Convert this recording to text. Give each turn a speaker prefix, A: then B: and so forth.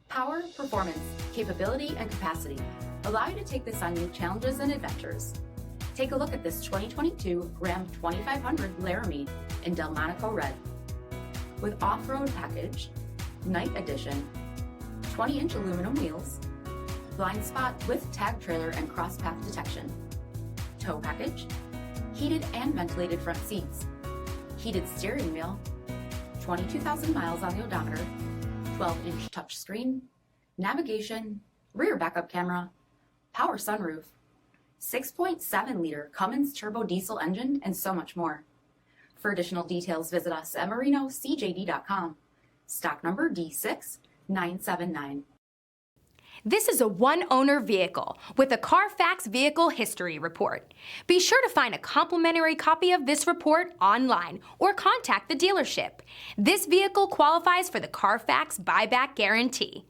A: Power, performance, capability, and capacity allow you to take this on new challenges and adventures. Take a look at this 2022 Ram 2500 Laramie in Delmonico Red. With off-road package, night edition, 20-inch aluminum wheels, blind spot with tag trailer and cross path detection, tow package, heated and ventilated front seats, heated steering wheel, 22,000 miles on the odometer, 12-inch touchscreen, navigation, rear backup camera, power sunroof, 6.7-liter Cummins turbo diesel engine, and so much more. For additional details, visit us at marinocjd.com. Stock number D6979.
B: This is a one-owner vehicle with a CARFAX Vehicle History Report. Be sure to find a complimentary copy of this report online or contact the dealership. This vehicle qualifies for the CARFAX Buyback Guarantee.